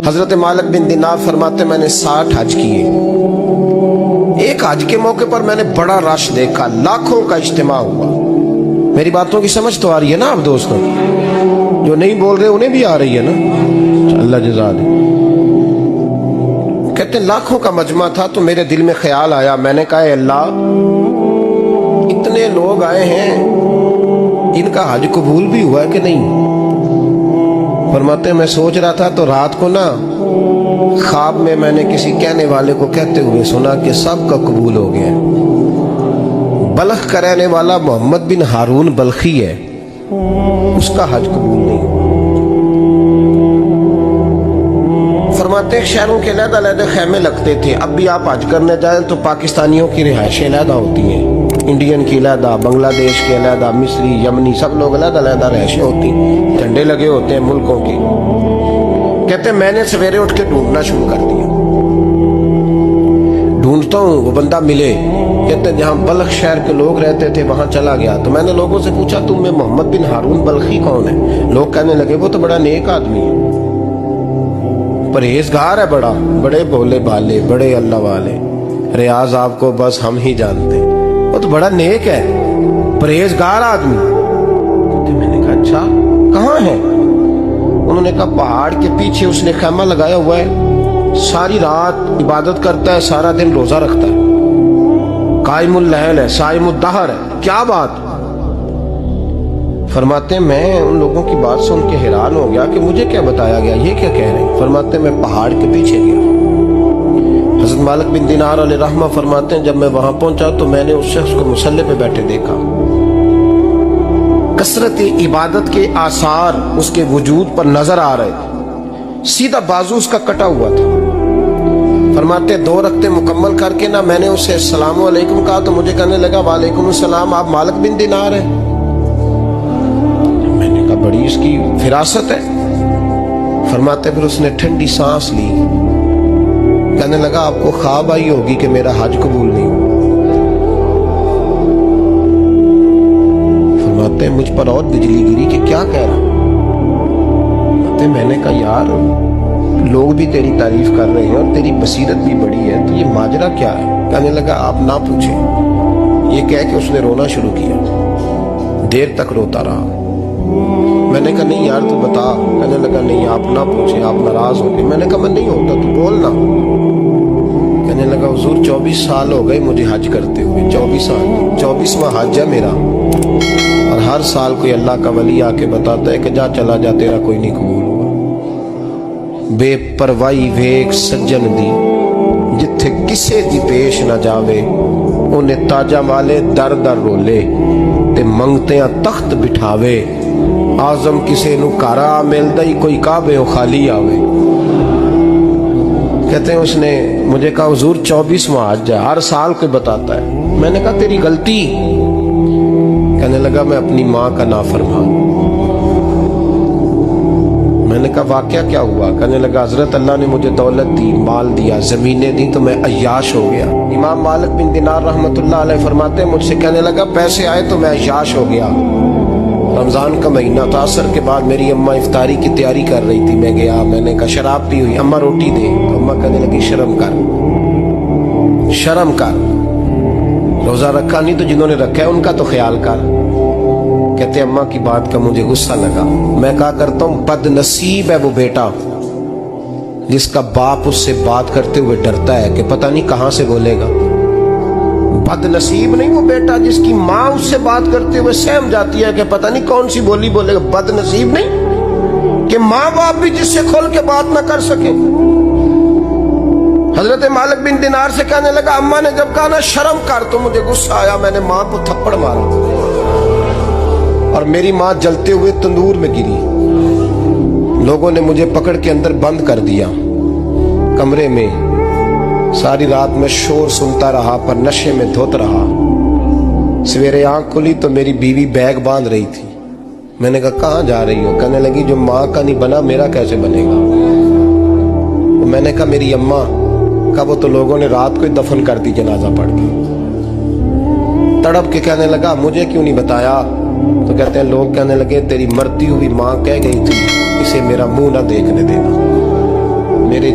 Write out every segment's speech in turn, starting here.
حضرت مالک بن دینار فرماتے میں نے 60 حج کیے. ایک حج کے موقع پر میں نے بڑا رش دیکھا, لاکھوں کا اجتماع ہوا. میری باتوں کی سمجھ تو آ رہی ہے نا آپ دوستوں؟ جو نہیں بول رہے انہیں بھی آ رہی ہے نا؟ اللہ جزا دے. کہتے ہیں لاکھوں کا مجمع تھا تو میرے دل میں خیال آیا, میں نے کہا اے اللہ, اتنے لوگ آئے ہیں, ان کا حج قبول بھی ہوا ہے کہ نہیں؟ فرماتے ہیں میں سوچ رہا تھا تو رات کو نا خواب میں نے کسی کہنے والے کو کہتے ہوئے سنا کہ سب کا قبول ہو گیا. بلخ کا رہنے والا محمد بن ہارون بلخی ہے, اس کا حج قبول نہیں. فرماتے ہیں شہروں کے علیحدہ علیحدہ خیمے لگتے تھے. اب بھی آپ حج کرنے جائیں تو پاکستانیوں کی رہائشیں علیحدہ ہوتی ہیں, انڈین کی علیحدہ, بنگلہ دیش کے علیحدہ, مصری, یمنی, سب لوگ علیحدہ علیحدہ رہائشیں ہوتی ہیں, جھنڈے لگے ہوتے ہیں ملکوں کے. کہتے ہیں میں نے سویرے اٹھ کے ڈھونڈنا شروع کر دیا, ڈھونڈتا ہوں وہ بندہ ملے. کہتے ہیں جہاں بلخ شہر کے لوگ رہتے تھے وہاں چلا گیا تو میں نے لوگوں سے پوچھا تم میں محمد بن ہارون بلخی کون ہے؟ لوگ کہنے لگے وہ تو بڑا نیک آدمی ہے, پرہیزگار ہے, بڑے بولے بالے, بڑے اللہ والے, ریاض آپ کو بس ہم ہی جانتے, وہ تو بڑا نیک ہے, پرہیزگار آدمی. میں نے کہا اچھا کہاں ہے؟ انہوں نے کہا پہاڑ کے پیچھے اس نے خیمہ لگایا ہوا ہے, ساری رات عبادت کرتا ہے, سارا دن روزہ رکھتا ہے, قائم اللیل ہے, صائم الدہر ہے. کیا بات؟ فرماتے ہیں میں ان لوگوں کی بات سن کے حیران ہو گیا کہ مجھے کیا بتایا گیا, یہ کیا کہہ رہے ہیں؟ فرماتے ہیں میں پہاڑ کے پیچھے گیا. حضرت مالک بن دینار علیہ رحمہ فرماتے ہیں جب میں وہاں پہنچا تو میں نے اس شخص کو مصلی پہ بیٹھے دیکھا. کثرت عبادت کے آثار اس کے وجود پر نظر آ رہے تھے, سیدھا بازو اس کا کٹا ہوا تھا. فرماتے 2 رکعتیں مکمل کر کے نا میں نے اسے السلام علیکم کہا تو مجھے کہنے لگا وعلیکم السلام, آپ مالک بن دینار ہیں؟ میں نے کہا بڑی اس کی فراست ہے. فرماتے پھر اس نے ٹھنڈی سانس لی, کہنے لگا آپ کو خواب آئی ہوگی کہ میرا حج قبول نہیں ہوا. فرماتے ہیں مجھ پر اور بجلی گری کہ کیا کہہ رہا. میں نے کہا یار لوگ بھی تیری تعریف کر رہے ہیں اور تیری بصیرت بھی بڑی ہے, تو یہ ماجرا کیا ہے؟ کہنے لگا آپ نہ پوچھیں. یہ کہہ کے اس نے رونا شروع کیا, دیر تک روتا رہا. میں نے کہا نہیں یار تو بتا. کہنے لگا نہیں آپ نہ پوچھیں, آپ ناراض ہو گئے. میں نے کہا میں نہیں ہوتا, تو بولنا. کہنے لگا حضور 24 سال ہو گئے مجھے حج کرتے ہوئے, 24 سال, 24واں حج ہے میرا, اور ہر سال کوئی اللہ کا ولی آ کے بتاتا ہے کہ جا چلا جا تیرا کوئی نہیں قبول ہوا. بے پروائی ویک سجن دی جتھے کسے دی پیش نہ جاوے, انہیں تاجہ والے در در رولے تے منگتیاں تخت بٹھاوے. آزم کسے نو کارا ملدا ہی کوئی کعبے و خالی آوے. کہتے ہیں اس نے مجھے کہا حضور 24واں حج ہے, ہر سال کوئی بتاتا ہے. میں نے کہا تیری غلطی. کہنے لگا میں اپنی ماں کا نافرمان. میں نے کہا واقعہ کیا ہوا؟ کہنے لگا حضرت اللہ نے مجھے دولت دی, مال دیا, زمینیں دی, تو میں عیاش ہو گیا. امام مالک بن دینار رحمۃ اللہ علیہ فرماتے ہیں مجھ سے کہنے لگا پیسے آئے تو میں عیاش ہو گیا. رمضان کا مہینہ تھا, عصر کے بعد میری اماں افطاری کی تیاری کر رہی تھی. میں گیا, میں نے کہا شراب پی ہوئی, اماں روٹی دے. تو اماں کہنے لگی شرم کر, شرم کر, روزہ رکھا نہیں تو جنہوں نے رکھا ہے ان کا تو خیال کر. کہتے اماں کی بات کا مجھے غصہ لگا. میں کہا کرتا ہوں بد نصیب ہے وہ بیٹا جس کا باپ اس سے بات کرتے ہوئے ڈرتا ہے کہ پتہ نہیں کہاں سے بولے گا. بد نصیب نہیں وہ بیٹا جس کی ماں اس سے بات کرتے ہوئے سہم جاتی ہے کہ پتہ نہیں کون سی بولی بولے گا. بد نصیب نہیں کہ ماں باپ بھی جس سے کھول کے بات نہ کر سکے. حضرت مالک بن دینار سے کہنے لگا اماں نے جب کہا نا شرم کر تو مجھے غصہ آیا, میں نے ماں کو تھپڑ مارا اور میری ماں جلتے ہوئے تندور میں گری. لوگوں نے مجھے پکڑ کے اندر بند کر دیا کمرے میں. ساری رات میں شور سنتا رہا پر نشے میں دھوت رہا. سویرے آنکھ کھلی تو میری بیوی بیگ باندھ رہی تھی. میں نے کہا کہاں جا رہی ہو؟ کہنے لگی جو ماں کا نہیں بنا میرا کیسے بنے گا. میں نے کہا میری اماں کا وہ تو لوگوں نے رات کو ہی دفن کر دی جنازہ پڑھ کے. تڑپ کے کہنے لگا مجھے کیوں نہیں بتایا؟ تو کہتے ہیں لوگ کہنے لگے تیری مرتی ہوئی ماں کہہ گئی تھی اسے میرا منہ نہ دیکھنے دینا.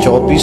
24